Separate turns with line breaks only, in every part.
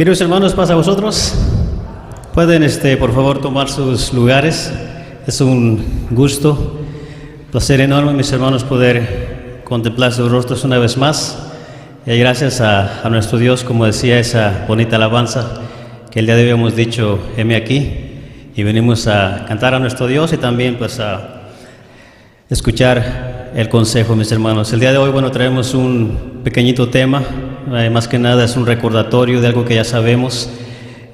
Queridos hermanos, pasa a vosotros. Pueden, por favor, tomar sus lugares. Es un gusto, placer enorme, mis hermanos, poder contemplar sus rostros una vez más. Y gracias a nuestro Dios, como decía esa bonita alabanza, que el día de hoy hemos dicho, heme aquí, y venimos a cantar a nuestro Dios y también pues a escuchar el consejo, mis hermanos. El día de hoy, bueno, traemos un pequeñito tema, más que nada es un recordatorio de algo que ya sabemos.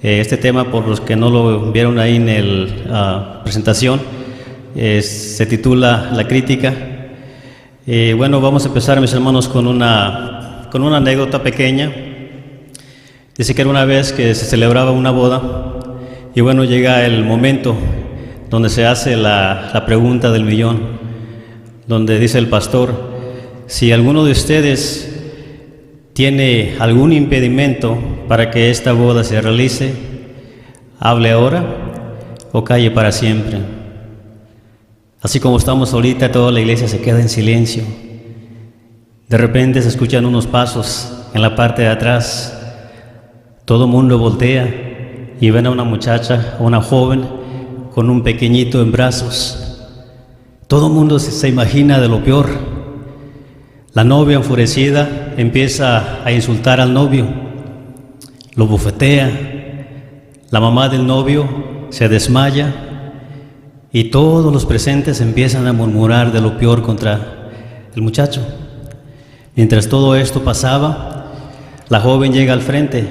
Este tema, por los que no lo vieron ahí en la presentación, se titula La Crítica. Bueno, vamos a empezar, mis hermanos, con una anécdota pequeña. Dice que era una vez que se celebraba una boda y bueno, llega el momento donde se hace la pregunta del millón, donde dice el pastor: si alguno de ustedes tiene algún impedimento para que esta boda se realice, hable ahora o calle para siempre. Así como estamos ahorita, toda la iglesia se queda en silencio. De repente se escuchan unos pasos en la parte de atrás. Todo el mundo voltea y ven a una muchacha, a una joven, con un pequeñito en brazos. Todo el mundo se imagina de lo peor. La novia, enfurecida, empieza a insultar al novio, lo bofetea. La mamá del novio se desmaya y todos los presentes empiezan a murmurar de lo peor contra el muchacho. Mientras todo esto pasaba, la joven llega al frente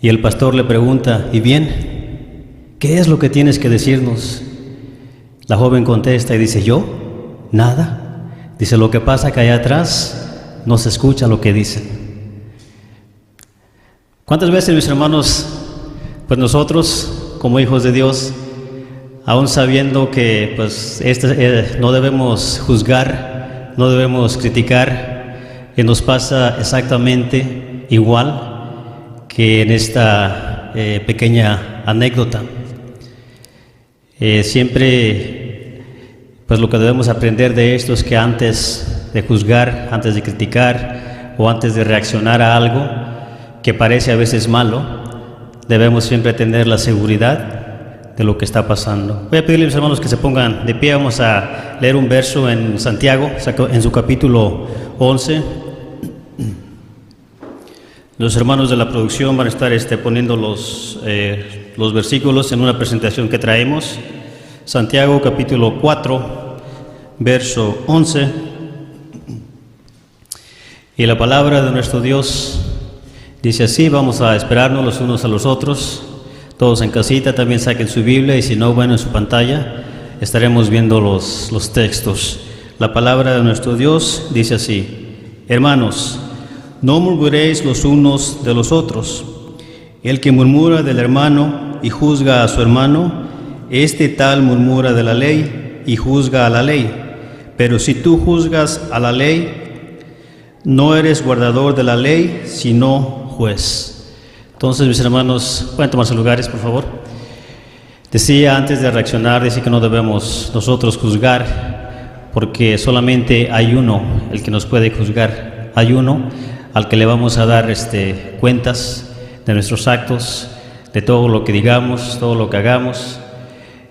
y el pastor le pregunta: ¿y bien? ¿Qué es lo que tienes que decirnos? La joven contesta y dice: ¿yo? Nada. Dice: lo que pasa que allá atrás no se escucha lo que dicen. ¿Cuántas veces, mis hermanos, pues nosotros, como hijos de Dios, aún sabiendo que pues no debemos juzgar, no debemos criticar, que nos pasa exactamente igual que en esta pequeña anécdota? Siempre pues lo que debemos aprender de esto es que antes de juzgar, antes de criticar o antes de reaccionar a algo que parece a veces malo, debemos siempre tener la seguridad de lo que está pasando. Voy a pedirles, mis hermanos, que se pongan de pie. Vamos a leer un verso en Santiago, en su capítulo 11. Los hermanos de la producción van a estar poniendo los versículos en una presentación que traemos. Santiago capítulo 4, verso 11. Y la palabra de nuestro Dios dice así. Vamos a esperarnos los unos a los otros. Todos en casita también saquen su Biblia, y si no, bueno, en su pantalla estaremos viendo los textos. La palabra de nuestro Dios dice así: hermanos, no murmuréis los unos de los otros. El que murmura del hermano y juzga a su hermano, este tal murmura de la ley y juzga a la ley. Pero si tú juzgas a la ley, no eres guardador de la ley, sino juez. Entonces, mis hermanos, pueden tomarse lugares, por favor. Decía antes de reaccionar, dice que no debemos nosotros juzgar, porque solamente hay uno el que nos puede juzgar. Hay uno al que le vamos a dar cuentas de nuestros actos, de todo lo que digamos, todo lo que hagamos.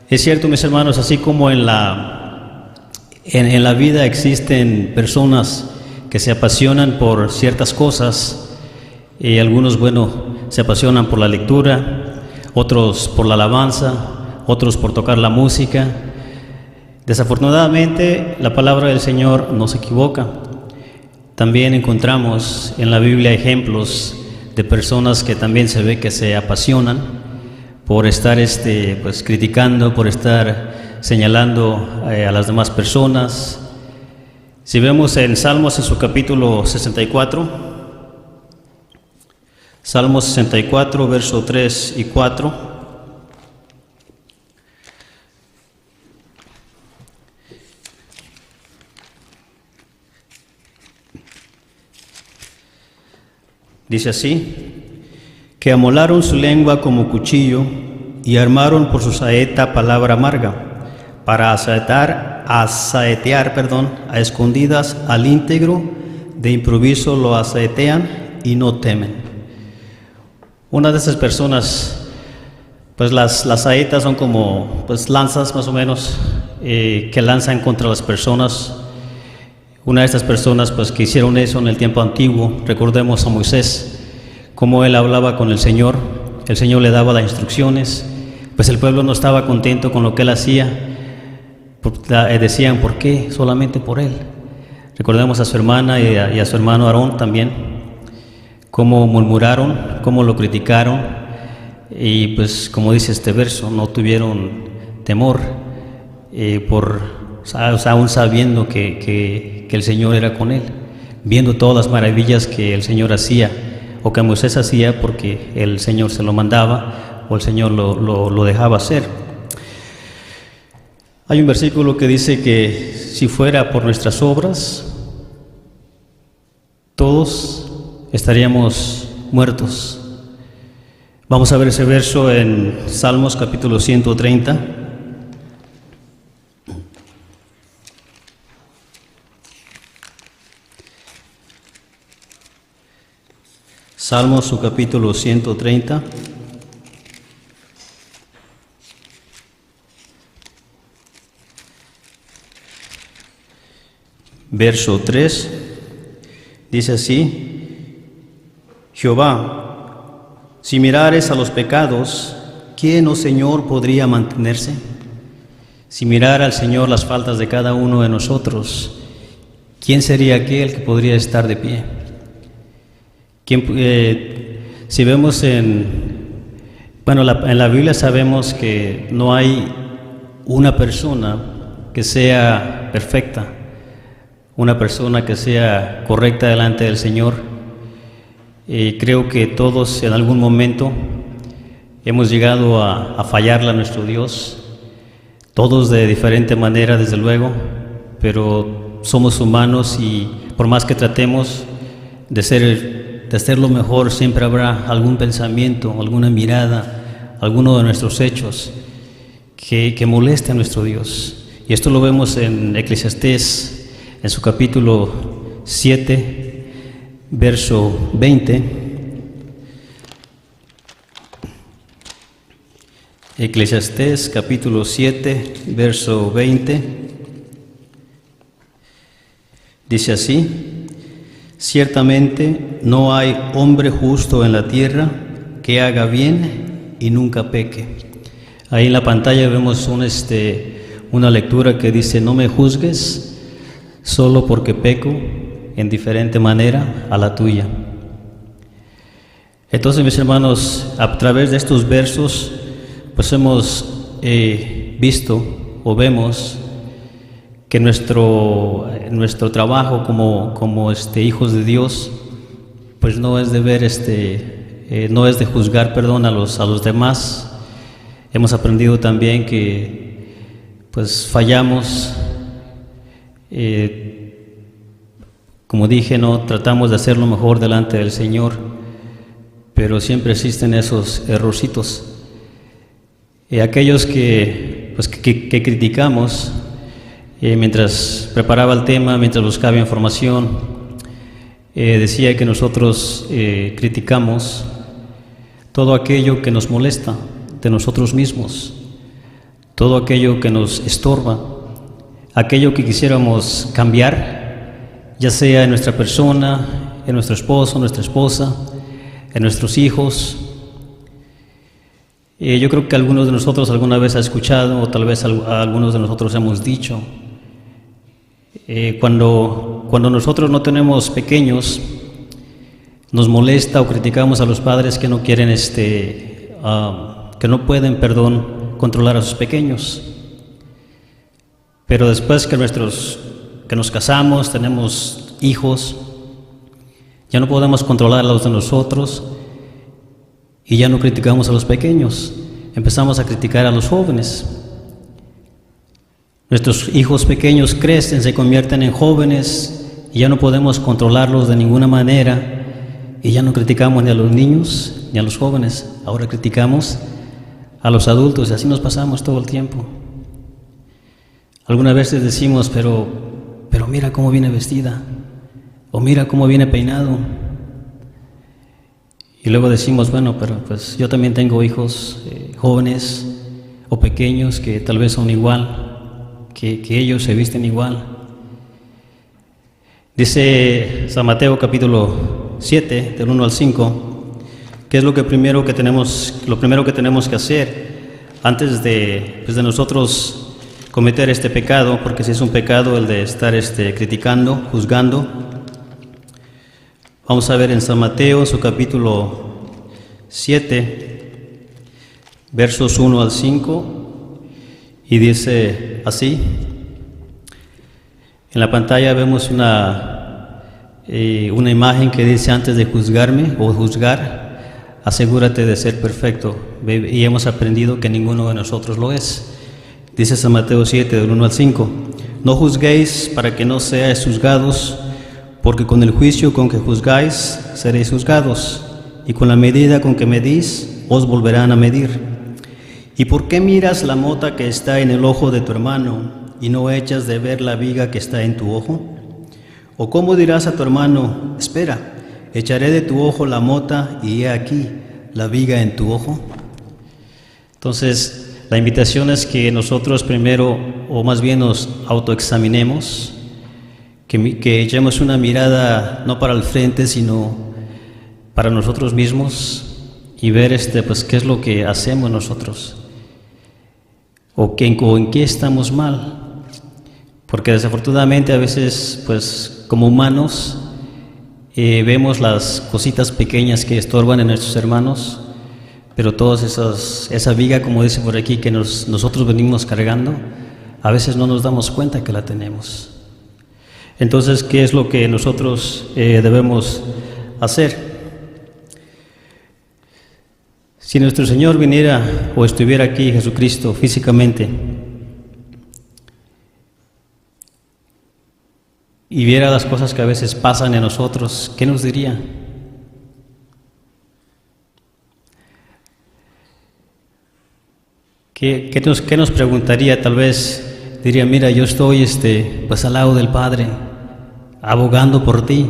Es cierto, mis hermanos, así como en la vida existen personas que se apasionan por ciertas cosas, y algunos, bueno, se apasionan por la lectura, otros por la alabanza, otros por tocar la música. Desafortunadamente, la palabra del Señor no se equivoca. También encontramos en la Biblia ejemplos de personas que también se ve que se apasionan por estar pues criticando, por estar señalando a las demás personas. Si vemos en Salmos, en su capítulo 64, Salmos 64, verso 3 y 4. Dice así: que amolaron su lengua como cuchillo y armaron por su saeta palabra amarga, para asaetear a escondidas al íntegro, de improviso lo asaetean y no temen. Una de esas personas, pues las saetas son como pues lanzas más o menos que lanzan contra las personas. Una de estas personas pues que hicieron eso en el tiempo antiguo, recordemos a Moisés, cómo él hablaba con el Señor le daba las instrucciones, pues el pueblo no estaba contento con lo que él hacía, decían, ¿por qué? Solamente por él. Recordemos a su hermana y a su hermano Aarón también, cómo murmuraron, cómo lo criticaron, y pues como dice este verso, no tuvieron temor, aún sabiendo que el Señor era con él, viendo todas las maravillas que el Señor hacía, o que Moisés hacía porque el Señor se lo mandaba, o el Señor lo dejaba hacer. Hay un versículo que dice que si fuera por nuestras obras, todos estaríamos muertos. Vamos a ver ese verso en Salmos capítulo 130. Salmos, su capítulo 130. Verso 3. Dice así: Jehová, si mirares a los pecados, ¿quién, oh Señor, podría mantenerse? Si mirara al Señor las faltas de cada uno de nosotros, ¿quién sería aquel que podría estar de pie? Si vemos en la Biblia sabemos que no hay una persona que sea perfecta, una persona que sea correcta delante del Señor. Creo que todos en algún momento hemos llegado a fallarle a nuestro Dios, todos de diferente manera desde luego, pero somos humanos y por más que tratemos de hacerlo mejor, siempre habrá algún pensamiento, alguna mirada, alguno de nuestros hechos que moleste a nuestro Dios. Y esto lo vemos en Eclesiastés, en su capítulo 7, verso 20. Eclesiastés, capítulo 7, verso 20. Dice así: Ciertamente no hay hombre justo en la tierra que haga bien y nunca peque. Ahí en la pantalla vemos una lectura que dice: no me juzgues solo porque peco en diferente manera a la tuya. Entonces, mis hermanos, a través de estos versos pues hemos visto o vemos que nuestro trabajo como hijos de Dios pues no es de ver no es de juzgar, a los demás. Hemos aprendido también que pues fallamos, como dije, no tratamos de hacer lo mejor delante del Señor, pero siempre existen esos errorcitos. Aquellos que criticamos, mientras preparaba el tema, mientras buscaba información, decía que nosotros criticamos todo aquello que nos molesta de nosotros mismos, todo aquello que nos estorba, aquello que quisiéramos cambiar, ya sea en nuestra persona, en nuestro esposo, nuestra esposa, en nuestros hijos. Yo creo que algunos de nosotros alguna vez ha escuchado, o tal vez algunos de nosotros hemos dicho, cuando nosotros no tenemos pequeños, nos molesta o criticamos a los padres que no quieren, que no pueden, controlar a sus pequeños. Pero después que nos casamos, tenemos hijos, ya no podemos controlar a los de nosotros y ya no criticamos a los pequeños, empezamos a criticar a los jóvenes. Nuestros hijos pequeños crecen, se convierten en jóvenes y ya no podemos controlarlos de ninguna manera, y ya no criticamos ni a los niños ni a los jóvenes, ahora criticamos a los adultos, y así nos pasamos todo el tiempo. Algunas veces decimos, pero mira cómo viene vestida, o mira cómo viene peinado. Y luego decimos, bueno, pero pues yo también tengo hijos jóvenes o pequeños que tal vez son igual, que ellos se visten igual. Dice San Mateo capítulo 7, del 1 al 5, que es lo primero que tenemos que hacer antes de nosotros cometer este pecado, porque si es un pecado el de estar criticando, juzgando. Vamos a ver en San Mateo, su capítulo 7, versos 1 al 5, y dice así. En la pantalla vemos una imagen que dice: antes de juzgarme o juzgar, asegúrate de ser perfecto. Y hemos aprendido que ninguno de nosotros lo es. Dice San Mateo 7, del 1 al 5: no juzguéis para que no seáis juzgados, porque con el juicio con que juzgáis seréis juzgados, y con la medida con que medís os volverán a medir. ¿Y por qué miras la mota que está en el ojo de tu hermano y no echas de ver la viga que está en tu ojo? ¿O cómo dirás a tu hermano: espera, echaré de tu ojo la mota y he aquí la viga en tu ojo? Entonces, la invitación es que nosotros primero, o más bien nos autoexaminemos, que echemos una mirada no para el frente, sino para nosotros mismos, y ver pues qué es lo que hacemos nosotros, o en qué estamos mal. Porque desafortunadamente a veces, pues como humanos, vemos las cositas pequeñas que estorban en nuestros hermanos, pero esa viga, como dice por aquí, que nosotros venimos cargando, a veces no nos damos cuenta que la tenemos. Entonces, ¿qué es lo que nosotros debemos hacer? Si nuestro Señor viniera o estuviera aquí, Jesucristo, físicamente, y viera las cosas que a veces pasan en nosotros, ¿qué nos diría? ¿Qué nos preguntaría? Tal vez diría: mira, yo estoy pues al lado del Padre, abogando por ti,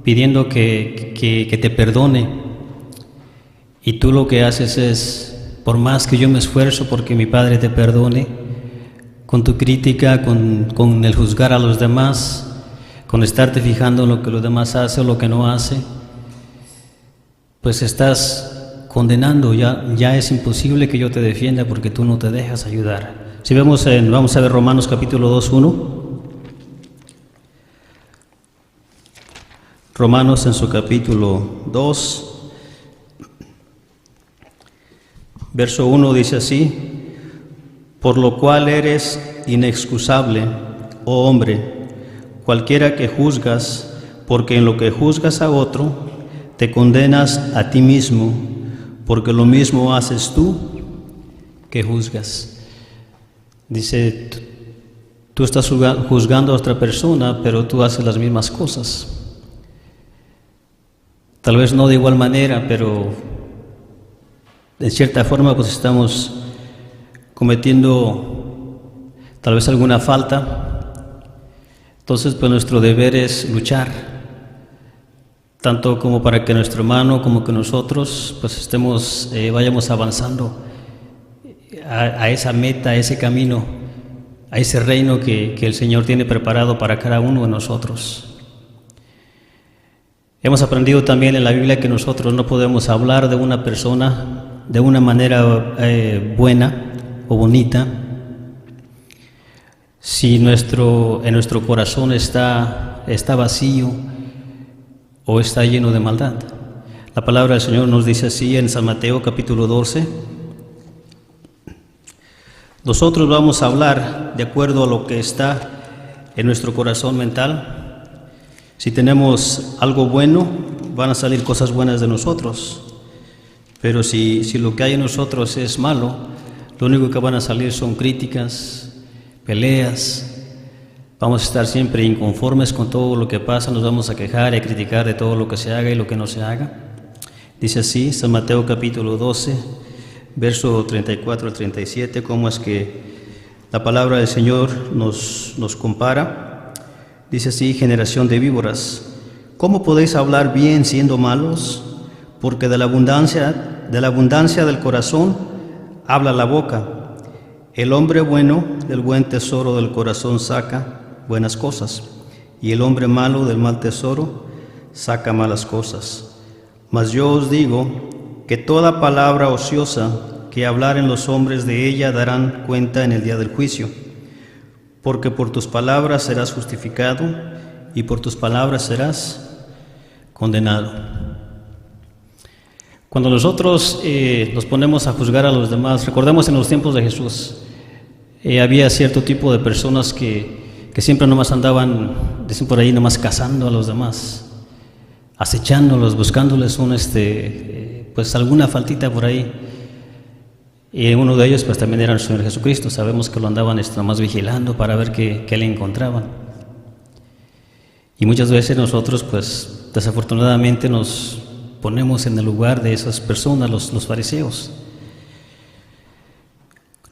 pidiendo que te perdone, y tú lo que haces es, por más que yo me esfuerzo porque mi Padre te perdone, con tu crítica, con el juzgar a los demás, con estarte fijando en lo que los demás hacen o lo que no hace, pues estás condenando. Ya es imposible que yo te defienda porque tú no te dejas ayudar. Si vamos a ver Romanos capítulo 2, 1. Romanos en su capítulo 2, verso 1 dice así: por lo cual eres inexcusable, oh hombre, cualquiera que juzgas, porque en lo que juzgas a otro, te condenas a ti mismo, porque lo mismo haces tú que juzgas. Dice, tú estás juzgando a otra persona, pero tú haces las mismas cosas. Tal vez no de igual manera, pero de cierta forma pues estamos cometiendo tal vez alguna falta. Entonces pues nuestro deber es luchar, tanto como para que nuestro hermano como que nosotros pues vayamos avanzando a esa meta, a ese camino, a ese reino que el Señor tiene preparado para cada uno de nosotros. Hemos aprendido también en la Biblia que nosotros no podemos hablar de una persona de una manera buena o bonita si en nuestro corazón está vacío o está lleno de maldad. La palabra del Señor nos dice así en San Mateo capítulo 12: nosotros vamos a hablar de acuerdo a lo que está en nuestro corazón mental. Si tenemos algo bueno, van a salir cosas buenas de nosotros. Pero si lo que hay en nosotros es malo, lo único que van a salir son críticas, peleas. Vamos a estar siempre inconformes con todo lo que pasa, nos vamos a quejar y a criticar de todo lo que se haga y lo que no se haga. Dice así, San Mateo capítulo 12, verso 34 al 37, cómo es que la palabra del Señor nos compara. Dice así: generación de víboras, ¿cómo podéis hablar bien siendo malos? porque de la abundancia del corazón habla la boca. El hombre bueno del buen tesoro del corazón saca buenas cosas, y el hombre malo del mal tesoro saca malas cosas. Mas yo os digo que toda palabra ociosa que hablaren los hombres de ella darán cuenta en el día del juicio, porque por tus palabras serás justificado y por tus palabras serás condenado. Cuando nosotros nos ponemos a juzgar a los demás, recordemos en los tiempos de Jesús, había cierto tipo de personas que siempre nomás andaban, dicen por ahí, nomás cazando a los demás, acechándolos, buscándoles pues alguna faltita por ahí. Y uno de ellos pues también era el Señor Jesucristo. Sabemos que lo andaban nomás vigilando para ver qué le encontraban. Y muchas veces nosotros pues desafortunadamente nos ponemos en el lugar de esas personas, los fariseos.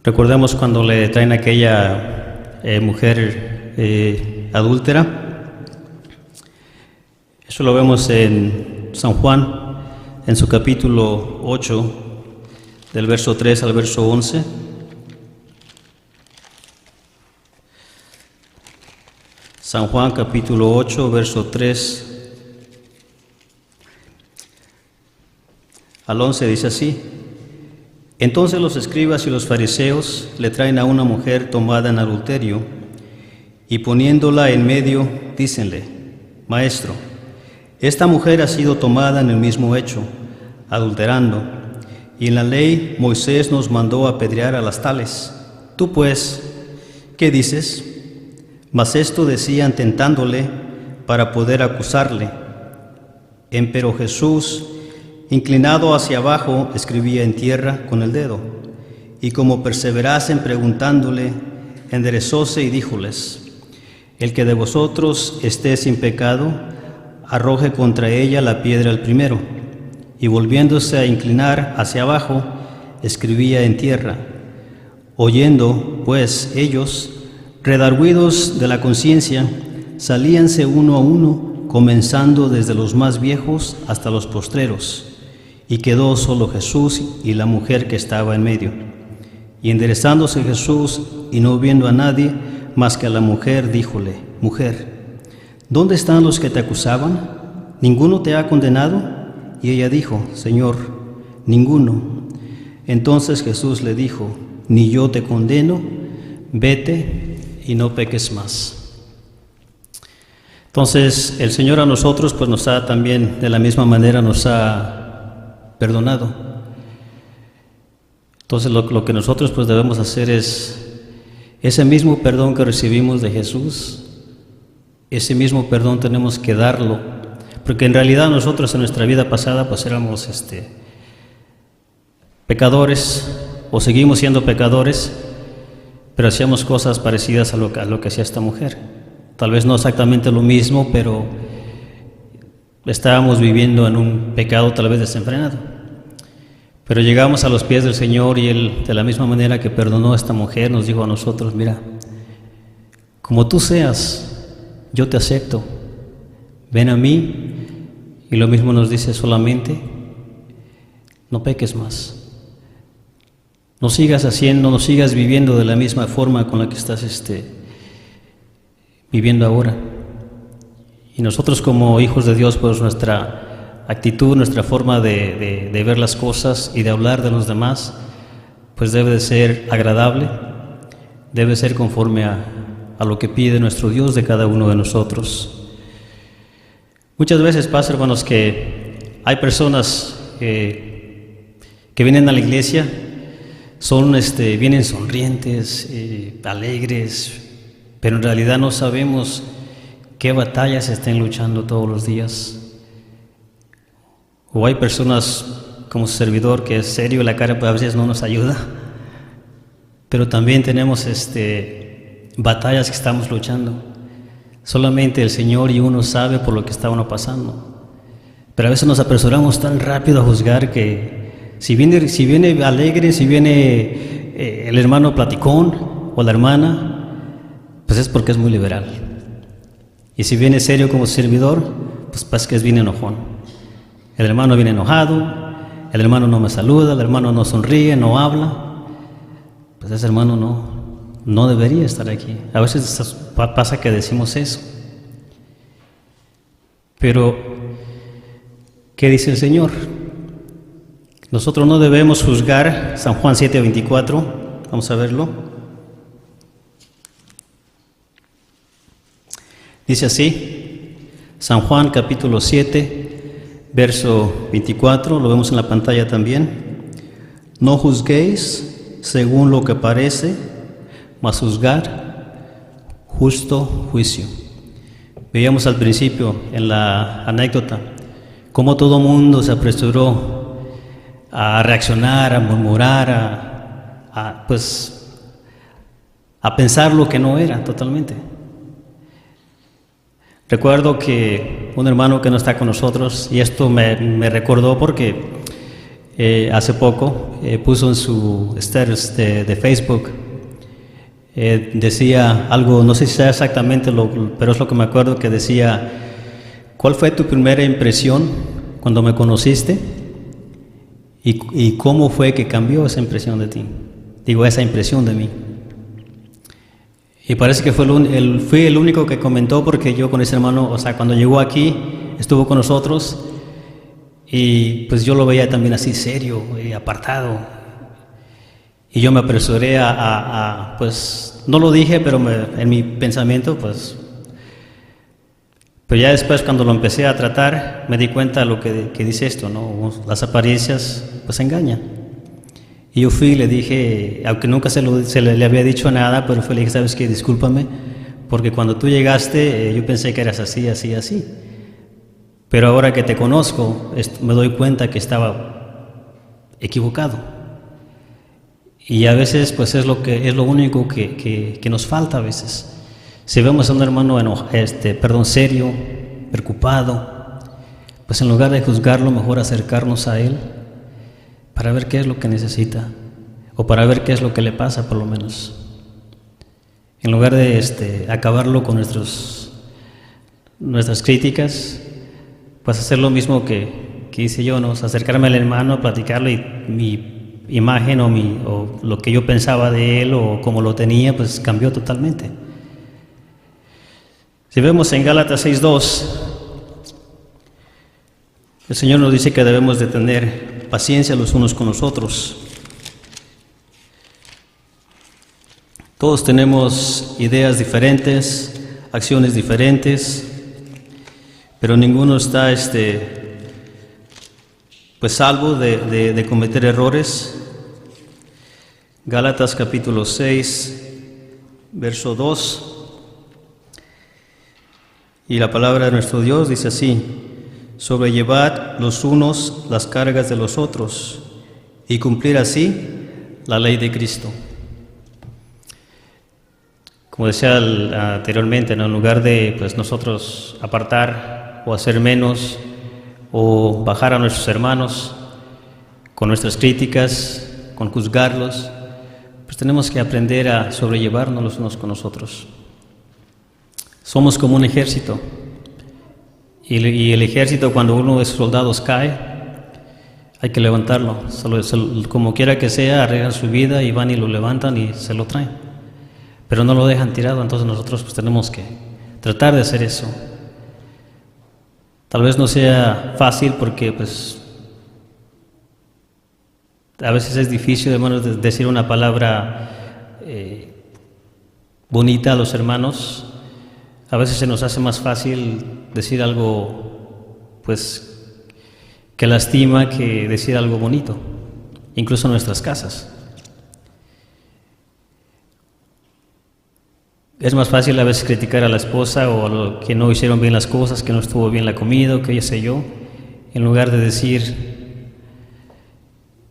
Recordemos cuando le traen a aquella mujer adúltera. Eso lo vemos en San Juan, en su capítulo 8, del verso 3 al verso 11. San Juan, capítulo 8, verso 3 al 11 dice así: Entonces los escribas y los fariseos le traen a una mujer tomada en adulterio, y poniéndola en medio, dícenle: Maestro, esta mujer ha sido tomada en el mismo hecho, adulterando, y en la ley Moisés nos mandó apedrear a las tales. Tú pues, ¿qué dices? Mas esto decían tentándole para poder acusarle. Empero Jesús, inclinado hacia abajo, escribía en tierra con el dedo, y como perseverasen preguntándole, enderezóse y díjoles: El que de vosotros esté sin pecado, arroje contra ella la piedra el primero. Y volviéndose a inclinar hacia abajo, escribía en tierra. Oyendo, pues, ellos, redargüidos de la conciencia, salíanse uno a uno, comenzando desde los más viejos hasta los postreros. Y quedó solo Jesús y la mujer que estaba en medio. Y enderezándose Jesús, y no viendo a nadie más que a la mujer, díjole: Mujer, ¿dónde están los que te acusaban? ¿Ninguno te ha condenado? Y ella dijo: Señor, ninguno. Entonces Jesús le dijo: Ni yo te condeno, vete y no peques más. Entonces el Señor a nosotros pues nos ha también, de la misma manera, nos ha perdonado. Entonces lo que nosotros pues debemos hacer es ese mismo perdón que recibimos de Jesús, ese mismo perdón tenemos que darlo, porque en realidad nosotros en nuestra vida pasada pues éramos pecadores, o seguimos siendo pecadores, pero hacíamos cosas parecidas a lo que hacía esta mujer. Tal vez no exactamente lo mismo, pero estábamos viviendo en un pecado tal vez desenfrenado. Pero llegamos a los pies del Señor y Él, de la misma manera que perdonó a esta mujer, nos dijo a nosotros: Mira, como tú seas, yo te acepto, ven a mí. Y lo mismo nos dice: solamente no peques más. No sigas haciendo, no sigas viviendo de la misma forma con la que estás viviendo ahora. Y nosotros como hijos de Dios, pues nuestra actitud, nuestra forma de ver las cosas y de hablar de los demás, pues debe de ser agradable, debe ser conforme a lo que pide nuestro Dios de cada uno de nosotros. Muchas veces pasa, hermanos, que hay personas que vienen a la iglesia, vienen sonrientes, alegres, pero en realidad no sabemos qué batallas estén luchando todos los días. O hay personas como su servidor que es serio, la cara a veces no nos ayuda, pero también tenemos batallas que estamos luchando. Solamente el Señor y uno sabe por lo que está uno pasando. Pero a veces nos apresuramos tan rápido a juzgar que si viene alegre, si viene el hermano platicón o la hermana, pues es porque es muy liberal. Y si viene serio como servidor, pues que es bien enojón. El hermano viene enojado, el hermano no me saluda, el hermano no sonríe, no habla. Pues ese hermano no debería estar aquí. A veces pasa que decimos eso. Pero, ¿qué dice el Señor? Nosotros no debemos juzgar. San Juan 7:24, vamos a verlo. Dice así, San Juan capítulo 7, verso 24, lo vemos en la pantalla también. No juzguéis según lo que parece, mas juzgad justo juicio. Veíamos al principio en la anécdota cómo todo mundo se apresuró a reaccionar, a murmurar, a pensar lo que no era totalmente. Recuerdo que un hermano que no está con nosotros, y esto me recordó porque hace poco puso en su status de Facebook, decía algo, no sé si sea exactamente, pero es lo que me acuerdo, que decía: ¿cuál fue tu primera impresión cuando me conociste? ¿Y cómo fue que cambió esa impresión de ti? Digo, esa impresión de mí. Y parece que fui el único que comentó, porque yo con ese hermano, o sea, cuando llegó aquí, estuvo con nosotros, y pues yo lo veía también así serio y apartado. Y yo me apresuré pues, no lo dije, pero en mi pensamiento, pues. Pero ya después, cuando lo empecé a tratar, me di cuenta de lo que dice esto, ¿no? Las apariencias, pues, engañan. Y yo fui y le dije, aunque nunca le había dicho nada, pero le dije: ¿sabes qué? Discúlpame, porque cuando tú llegaste, yo pensé que eras así, así, así. Pero ahora que te conozco, me doy cuenta que estaba equivocado. Y a veces, pues, es lo único que nos falta a veces. Si vemos a un hermano serio, preocupado, pues en lugar de juzgarlo, mejor acercarnos a él para ver qué es lo que necesita, o para ver qué es lo que le pasa, por lo menos. En lugar de acabarlo con nuestras críticas, pues hacer lo mismo que hice yo, ¿no? Acercarme al hermano, a platicarle, y mi imagen o lo que yo pensaba de él o cómo lo tenía, pues cambió totalmente. Si vemos en Gálatas 6:2, el Señor nos dice que debemos de tener paciencia los unos con los otros. Todos tenemos ideas diferentes, acciones diferentes, pero ninguno está pues salvo de cometer errores. Gálatas capítulo 6, verso 2. Y la palabra de nuestro Dios dice así: sobrellevad los unos las cargas de los otros y cumplir así la ley de Cristo. Como decía anteriormente, ¿no? En lugar de, pues, nosotros apartar o hacer menos o bajar a nuestros hermanos con nuestras críticas, con juzgarlos, pues tenemos que aprender a sobrellevarnos los unos con los otros. Somos como un ejército, y el ejército, cuando uno de sus soldados cae, hay que levantarlo. Como quiera que sea, arriesgan su vida y van y lo levantan y se lo traen. Pero no lo dejan tirado, entonces nosotros, pues, tenemos que tratar de hacer eso. Tal vez no sea fácil porque, pues, a veces es difícil, hermanos, decir una palabra bonita a los hermanos. A veces se nos hace más fácil decir algo, pues, que lastima, que decir algo bonito, incluso en nuestras casas. Es más fácil a veces criticar a la esposa o que no hicieron bien las cosas, que no estuvo bien la comida, o que ya sé yo, en lugar de decir: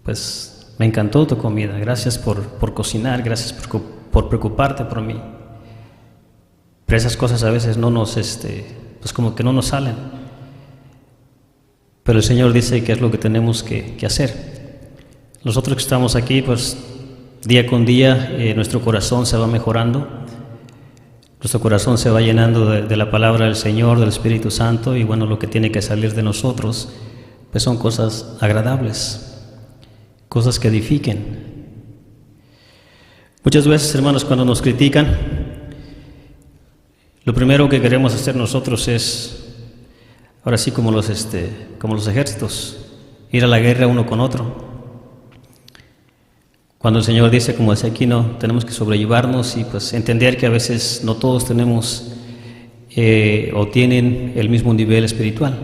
pues, me encantó tu comida, gracias por cocinar, gracias por preocuparte por mí. Pero esas cosas a veces no nos, pues, como que no nos salen. Pero el Señor dice que es lo que tenemos que hacer. Nosotros que estamos aquí, pues, día con día, nuestro corazón se va mejorando. Nuestro corazón se va llenando de la palabra del Señor, del Espíritu Santo, y bueno, lo que tiene que salir de nosotros, pues son cosas agradables, cosas que edifiquen. Muchas veces, hermanos, cuando nos critican, lo primero que queremos hacer nosotros es, ahora sí como los ejércitos, ir a la guerra uno con otro. Cuando el Señor dice, como dice aquí, no, tenemos que sobrellevarnos y pues entender que a veces no todos tenemos o tienen el mismo nivel espiritual.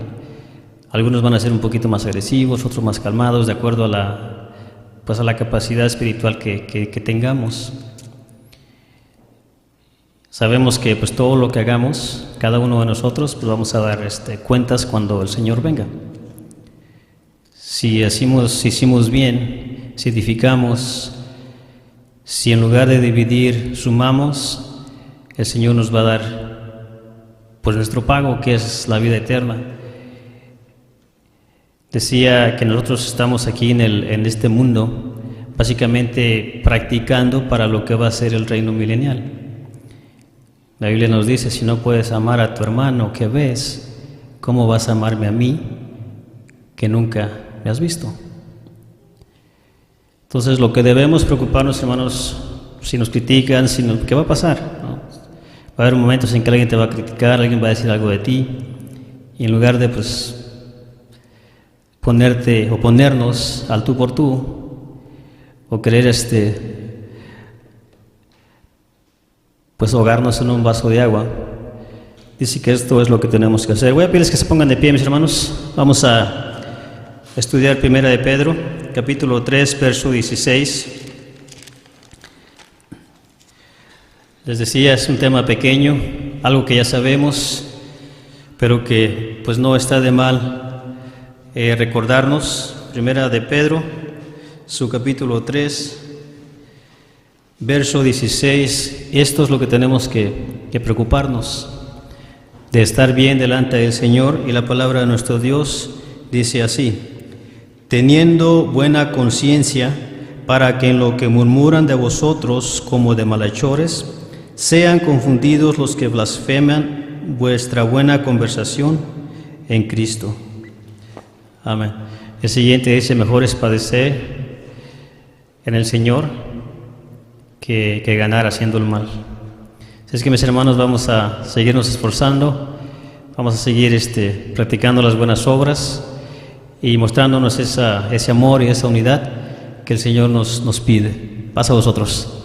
Algunos van a ser un poquito más agresivos, otros más calmados, de acuerdo a la capacidad espiritual que tengamos. Sabemos que pues todo lo que hagamos, cada uno de nosotros, pues vamos a dar cuentas cuando el Señor venga. Si hicimos bien, si edificamos, si en lugar de dividir sumamos, el Señor nos va a dar pues nuestro pago, que es la vida eterna. Decía que nosotros estamos aquí en este mundo, básicamente practicando para lo que va a ser el reino milenial. La Biblia nos dice, si no puedes amar a tu hermano que ves, ¿cómo vas a amarme a mí que nunca me has visto? Entonces, lo que debemos preocuparnos, hermanos, si nos critican, ¿qué va a pasar? ¿No? Va a haber momentos en que alguien te va a criticar, alguien va a decir algo de ti, y en lugar de ponerte o ponernos al tú por tú, o querer ahogarnos en un vaso de agua, dice que esto es lo que tenemos que hacer. Voy a pedirles que se pongan de pie, mis hermanos. Vamos a estudiar Primera de Pedro, capítulo 3, verso 16. Les decía, es un tema pequeño, algo que ya sabemos, pero que pues no está de mal recordarnos. Primera de Pedro, su capítulo 3, verso 16. Esto es lo que tenemos que preocuparnos, de estar bien delante del Señor, y la palabra de nuestro Dios dice así: teniendo buena conciencia, para que en lo que murmuran de vosotros como de malhechores, sean confundidos los que blasfeman vuestra buena conversación en Cristo. Amén. El siguiente dice, mejor es padecer en el Señor que ganar haciendo el mal. Así es que, mis hermanos, vamos a seguirnos esforzando, vamos a seguir practicando las buenas obras y mostrándonos ese amor y esa unidad que el Señor nos pide. Paz a vosotros.